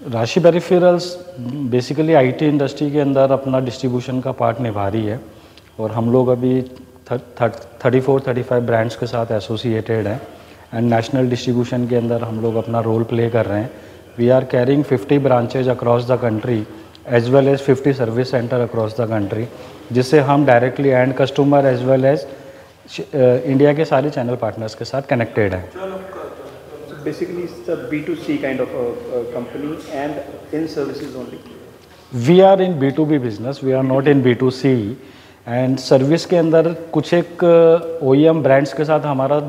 राशि peripherals basically IT industry के अंदर अपना डिस्ट्रीब्यूशन का पार्ट निभा रही है और हम लोग अभी 34-35 ब्रांड्स के साथ एसोसिएटेड हैं एंड नेशनल डिस्ट्रीब्यूशन के अंदर हम लोग अपना रोल प्ले कर रहे हैं। We are carrying 50 branches across the country as well as 50 service center across the country, जिससे हम directly end customer as well as India के सारे चैनल पार्टनर्स के साथ कनेक्टेड हैं। Basically, it's a B2C kind of a company and in services only. We are in B2B business. We are not in B2C. And service के अंदर कुछ एक OEM brands के साथ हमारा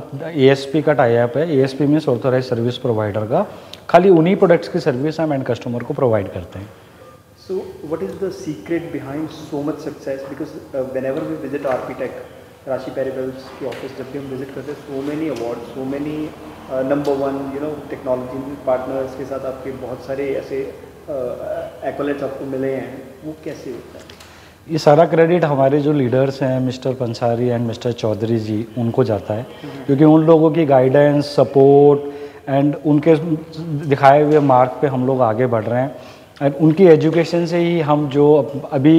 ASP का टाई अप है। ASP means authorise service provider का। खाली उन्हीं प्रोडक्ट्स की सर्विस हम एंड कस्टमर को प्रोवाइड करते हैं। So what is the secret behind so much success? Because whenever we visit Arpitech, राशि पेरिफेरल्स के ऑफिस जब भी हम विजिट करते हैं, so many awards, so many number 1 technology partners के साथ आपके बहुत सारे ऐसे एक्वलेट्स आपको मिले हैं, वो कैसे होता है? ये सारा क्रेडिट हमारे जो लीडर्स हैं mister Pansari and mister Chaudhary जी, उनको जाता है, क्योंकि उन लोगों की गाइडेंस, सपोर्ट एंड उनके दिखाए हुए मार्ग पे हम लोग आगे बढ़ रहे हैं। एंड उनकी एजुकेशन से ही हम जो अभी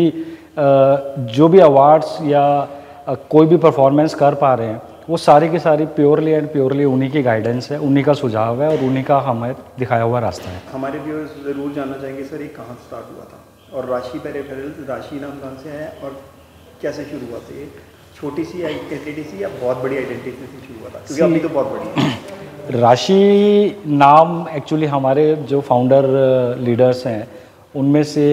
जो भी अवार्ड्स या कोई भी परफॉर्मेंस कर पा रहे हैं, वो सारी की सारी प्योरली एंड प्योरली उन्हीं की गाइडेंस है, उन्हीं का सुझाव है और उन्हीं का हमें दिखाया हुआ रास्ता है। हमारे व्यूअर्स ज़रूर जानना चाहेंगे सर, ये कहाँ स्टार्ट हुआ था और राशि पेरिफेरल्स, राशि नाम कहाँ से है और कैसे शुरू हुआ था? ये छोटी सी आइडेंटिटी सी या बहुत बड़ी आइडेंटिटी से शुरू हुआ था? क्योंकि अभी तो बहुत बड़ी है। राशि नाम एक्चुअली हमारे जो फाउंडर लीडर्स हैं उनमें से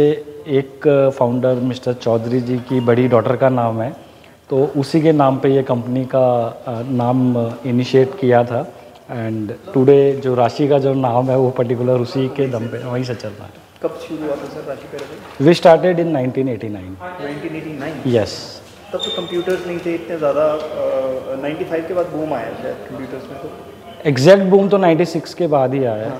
एक फाउंडर मिस्टर चौधरी जी की बड़ी डॉटर का नाम है, तो उसी के नाम पे ये कंपनी का नाम इनिशिएट किया था। एंड टुडे जो राशि का जो नाम है वो पर्टिकुलर उसी के दम पे वहीं से चल रहा है। कब शुरू हुआ था sir Rashi peripherals? We started in 1989। 1989? Yes. तब तो कंप्यूटर्स नहीं थे इतने ज़्यादा। 95 के बाद बूम आया शायद कंप्यूटर्स में। तो एग्जैक्ट बूम तो 96 के बाद ही आया।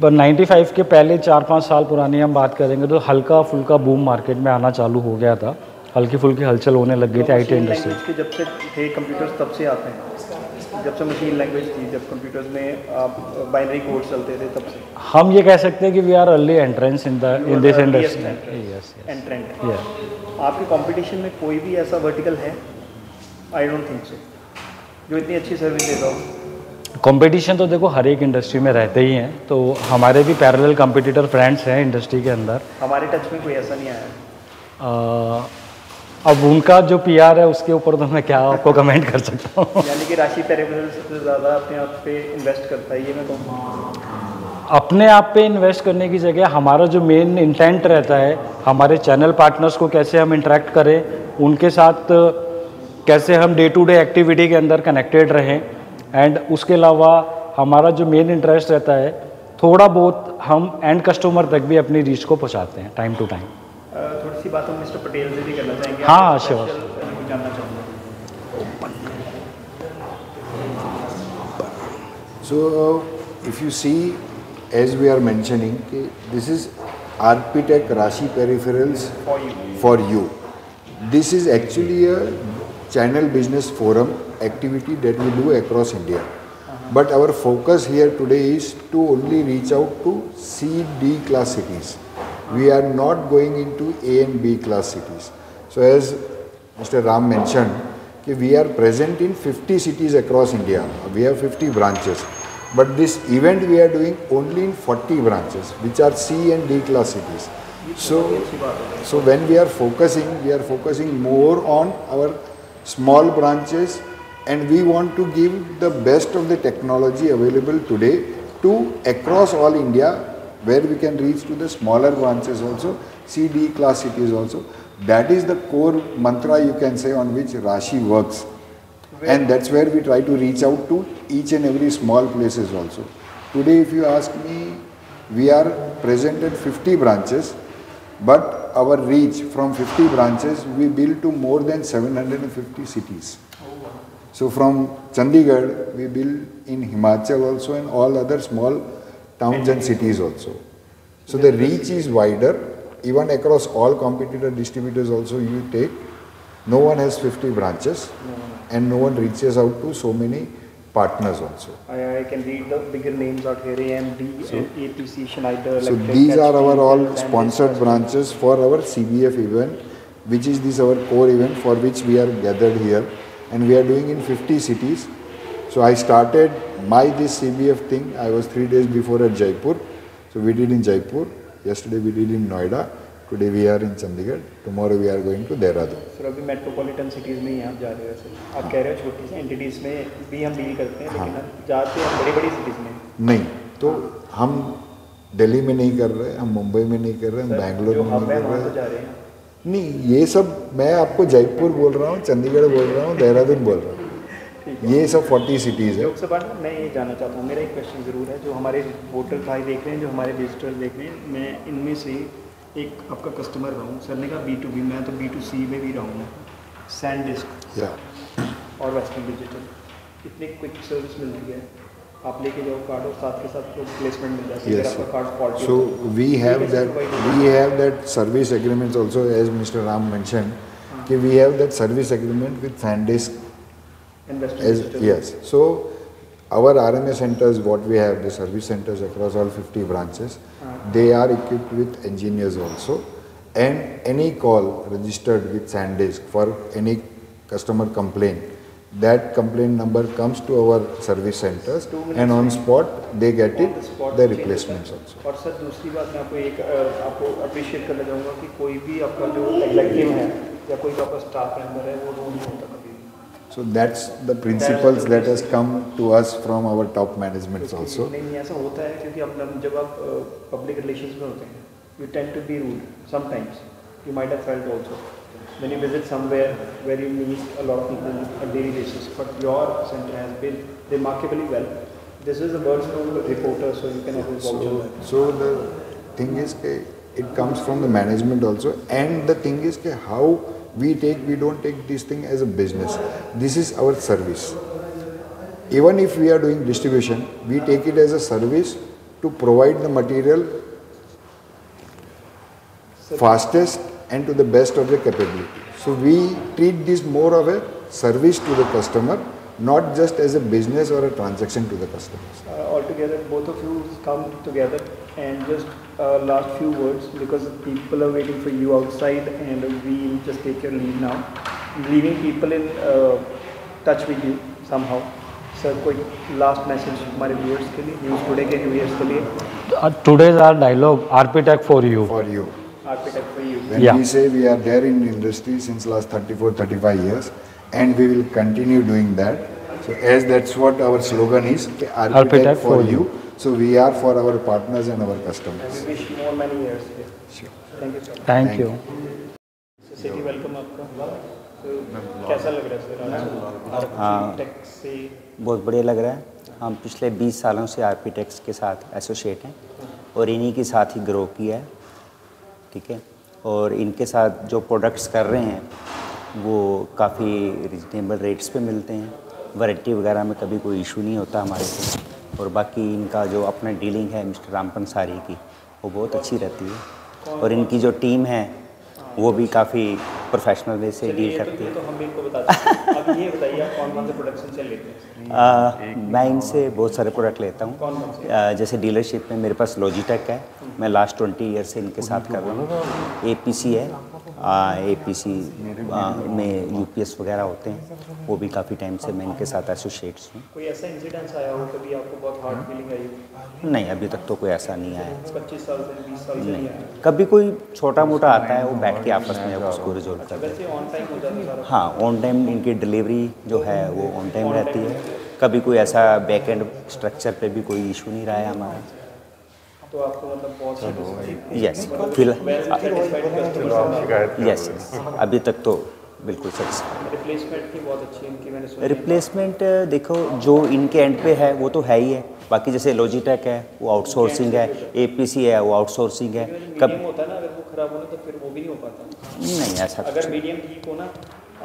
95 के पहले 4-5 साल पुरानी हम बात करेंगे तो हल्का फुल्का बूम मार्केट में आना चालू हो गया था, हल्की फुल्की हलचल होने लग गई थी आईटी इंडस्ट्री के। जब से थे कंप्यूटर्स तब से आते हैं, जब से मशीन लैंग्वेज थी, जब कंप्यूटर्स में बाइनरी कोड चलते थे तब से हम ये कह सकते हैं कि we are early entrance in this industry. Yes entrant. आपके कंपटीशन में कोई भी ऐसा वर्टिकल है? आई डोंट थिंक सो, जो इतनी अच्छी सर्विस देता हो। कंपटीशन तो देखो हर एक इंडस्ट्री में रहते ही हैं, तो हमारे भी पैरेलल कंपटीटर फ्रेंड्स हैं इंडस्ट्री के अंदर। हमारे टच में कोई ऐसा नहीं आया। अब उनका जो पीआर है उसके ऊपर तो मैं क्या आपको कमेंट कर सकता हूँ। यानी कि राशि पेरिफेरल्स सबसे ज़्यादा अपने आप पे इन्वेस्ट करता है, ये मैं कहूँ। अपने आप पे इन्वेस्ट करने की जगह हमारा जो मेन इंटेंट रहता है, हमारे चैनल पार्टनर्स को कैसे हम इंटरेक्ट करें, उनके साथ कैसे हम डे टू डे एक्टिविटी के अंदर कनेक्टेड रहें। एंड उसके अलावा हमारा जो मेन इंटरेस्ट रहता है, थोड़ा बहुत हम एंड कस्टमर तक भी अपनी रीच को पहुँचाते हैं टाइम टू टाइम। थोड़ी सी बात हम मिस्टर पटेल से भी करना चाहेंगे। हाँ श्योर। जानना चाहूँगा। So if you see, as we are mentioning, this is Arpitech Rashi Peripherals for you. This is actually a channel business forum activity that we do across India. But our focus here today is to only reach out to C, D class cities. We are not going into A and B class cities. So as Mr. Ram mentioned, we are present in 50 cities across India. We have 50 branches. But this event we are doing only in 40 branches, which are C and D class cities. So when we are focusing more on our small branches, and we want to give the best of the technology available today to across all India, where we can reach to the smaller branches also, C, D class cities also. That is the core mantra, you can say, on which Rashi works. And that's where we try to reach out to each and every small places also. Today, if you ask me, we are present at 50 branches, but our reach from 50 branches, we build to more than 750 cities. So from Chandigarh, we build in Himachal also and all other small towns and cities also. So the reach is wider, even across all competitor distributors also you take. No one has 50 branches and no one reaches out to so many partners also. I can read the bigger names out here: AMD, APC, Schneider. So these are our all sponsored branches for our CBF event, which is this our core event for which we are gathered here, and we are doing in 50 cities. So I started this CBF thing. I was 3 days before at Jaipur. So we did in Jaipur. Yesterday we did in Noida. Today we are in Chandigarh. Tomorrow we are going to Dehradun. Sir अभी metropolitan cities में ही आप जा रहे हो वैसे? आप कह रहे हो छोटी सी एंटिटीज़ में भी हम डील करते हैं, लेकिन हम जाते हैं बड़ी बड़ी सिटीज़ में नहीं। तो हम दिल्ली में नहीं कर रहे, हम मुंबई में नहीं कर रहे, हम बैंगलोर में नहीं कर रहे हैं। नहीं, ये सब मैं आपको जयपुर बोल रहा हूँ, चंडीगढ़ बोल रहा हूँ, देहरादून बोल रहा हूँ, ये सब 40 सिटीज़ है। लोकसभा मैं ये जानना चाहता हूँ, मेरा एक क्वेश्चन ज़रूर है, जो हमारे वोटर भाई देख रहे हैं, जो हमारे विजिटर्स देख रहे हैं, मैं इनमें से एक आपका कस्टमर रहा हूँ। सर ने कहा B2B, मैं तो B2C में भी रहा हूँ। सैनडिस्क और वेस्टर्न डिजिटल इतनी क्विक सर्विस मिलती है, आप लेके जाओ कार्ड और साथ के साथ प्लेसमेंट मिल जाती है, आपका card faulty. So we have that service agreements also, as Mr. Ram mentioned, कि we have that service agreement with SanDisk. Yes. So our RMA centers, what we have, the service centers across all 50 branches, they are equipped with engineers also, and any call registered with SanDisk for any customer complaint, that complaint number comes to our service centers, and on spot they get it, the replacements also. और sir दूसरी बात मैं आपको appreciate करना चाहूँगा कि कोई भी आपका जो एग्जीक्यूटिव है या कोई भी आपका स्टाफ मेंबर है वो रोल नहीं होता कभी। So that's the principles that has come to us from our top managements also. नहीं ऐसा होता है क्योंकि अपना जब आप पब्लिक रिलेशंस में होते हैं, you tend to be rude sometimes. You might have felt also when you visit somewhere where you meet a lot of people on daily basis, but your center has been remarkably well. This is a world's known reporter, so you can always vouch on that. So the thing is that it comes from the management also, and the thing is that how we don't take this thing as a business. This is our service. Even if we are doing distribution, we take it as a service to provide the material fastest and to the best of the capability. So we treat this more of a service to the customer, not just as a business or a transaction to the customers. Altogether, both of you come together, and just last few words, because people are waiting for you outside, and we'll just take your leave now, leaving people in touch with you somehow. Sir, कोई last message हमारे viewers के लिए, News Today के viewers के लिए? Today's our dialogue, Arpitech for you. For you. Arpitech for you. When we say we are there in the industry since last 34-35 years, and we will continue doing that. So as that's what our slogan is, Arpitech for you. So we are for our partners and our customers. We wish more many years. Sure. Thank you, sir. Thank you. So city welcome आपका. So कैसा लग रहा है sir? Architect से बहुत बढ़िया लग रहा है। हम पिछले 20 सालों से आर्किटेक्ट्स के साथ एसोसिएट हैं और इन्हीं के साथ ही ग्रो किया है, ठीक है। और इनके साथ जो प्रोडक्ट्स कर रहे हैं वो काफ़ी रिजनेबल रेट्स पे मिलते हैं, वैरायटी वगैरह में कभी कोई इशू नहीं होता हमारे को। और बाकी इनका जो अपना डीलिंग है मिस्टर राम पंसारी की, वो बहुत अच्छी रहती है, और इनकी जो टीम है वो भी काफ़ी प्रोफेशनल वे से डील करती है। तो हम इनको बताते हैं। अब ये बताइए आप कौन कौन से प्रोडक्शन से लेते हैं? मैं इनसे बहुत सारे प्रोडक्ट लेता हूँ। जैसे डीलरशिप में मेरे पास लॉजिटेक है, मैं लास्ट 20 ईयर से इनके साथ कर रहा हूँ। APC है, APC में UPS वगैरह होते हैं, वो भी काफ़ी टाइम से मैं इनके साथ एसोसिएट्स हूँ। कोई ऐसा इंसिडेंस आया हो कभी आपको बहुत हार्ड फीलिंग आई हो? नहीं, अभी तक तो कोई ऐसा नहीं आया। 25 साल से 20 साल से नहीं आया? कभी कोई छोटा मोटा आता है, वो बैठ के आपस में उसको रिजोल्व करते हैं। वैसे ऑन टाइम हो जाता है सारा? हाँ, ऑन टाइम इनकी डिलीवरी जो है वो ऑन टाइम रहती है। कभी कोई ऐसा बैक एंड स्ट्रक्चर पे भी कोई इशू नहीं रहा है हमारा। तो आपको मतलब बहुत सारी यस, यस, अभी तक तो बिल्कुल सही। रिप्लेसमेंट की बहुत अच्छी इनकी मैंने सुनी। रिप्लेसमेंट देखो, जो इनके एंड पे है वो तो है ही है। बाकी जैसे लॉजिटेक है वो आउटसोर्सिंग है, APC है वो आउटसोर्सिंग है। कब होता है ना, अगर वो खराब हो ना तो फिर वो भी नहीं हो पाता। नहीं ऐसा, अगर मीडियम ठीक हो ना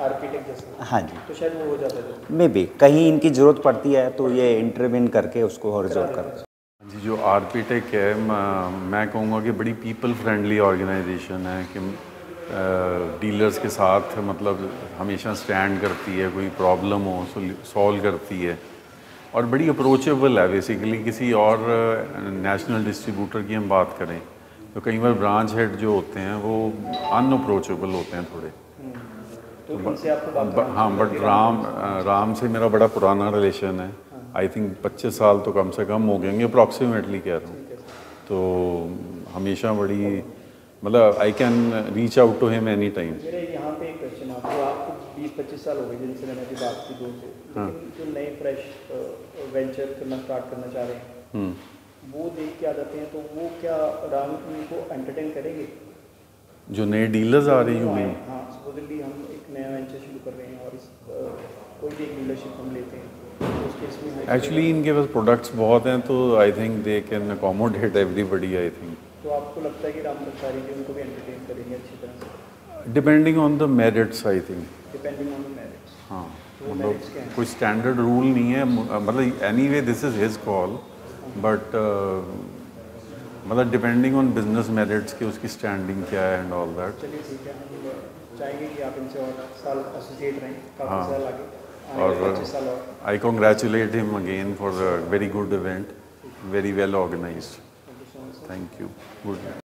आर्किटेक्ट जैसे, हाँ जी, तो शायद वो हो जाता है। मे बी कहीं इनकी ज़रूरत पड़ती है तो ये इंटरविन करके उसको रिजॉल्व कर। जी, जो आर्किटेक्ट है, मैं कहूँगा कि बड़ी पीपल फ्रेंडली ऑर्गेनाइजेशन है, कि डीलर्स के साथ मतलब हमेशा स्टैंड करती है, कोई प्रॉब्लम हो सॉल्व करती है। और बड़ी अप्रोचेबल है बेसिकली। किसी और नेशनल डिस्ट्रीब्यूटर की हम बात करें तो कई बार ब्रांच हेड जो होते हैं वो अनअप्रोचेबल होते हैं थोड़े। तो उनसे आपको बात हाँ, बट राम से मेरा बड़ा पुराना रिलेशन है। आई थिंक 25 साल तो कम से कम हो गए होंगे, अप्रॉक्सीमेटली कह रहा हूँ। तो हमेशा बड़ी मतलब I can reach out to him any time. मेरे यहाँ पे एक क्वेश्चन आपको 20-25 साल हो गए जिनसे मैंने अभी बात की, दोनों से, लेकिन जो नए फ्रेश वेंचर करना स्टार्ट करना चाह रहे हैं वो देख के आ जाते हैं, तो वो क्या राम को एंटरटेन करेंगे? जो नए डीलर्स आ रहे हैं हाँ, सपोजली हम एक नया वेंचर शुरू कर रहे हैं और इस कोई भी एक डीलरशिप हम लेते हैं, तो उस केस में एक्चुअली इनके पास प्रोडक्ट्स बहुत हैं तो I think they can accommodate everybody. I think तो आपको लगता है कि राम भंडारी जी उनको भी एंटरटेन करेंगे अच्छी तरह से? Depending on the merits I think. Depending on the merits. हाँ, तो मतलब कोई स्टैंडर्ड रूल नहीं है, मतलब anyway this is his call, but मतलब डिपेंडिंग ऑन बिजनेस मेरिट्स की उसकी स्टैंडिंग क्या है एंड ऑल दैट। चलिए ठीक है, हम चाहेंगे कि आप इनसे और साल एसोसिएट रहें, काफ़ी हाँ, साल आगे और 25 साल और। I congratulate him again for a very good event, very well organised. Thank you. Good.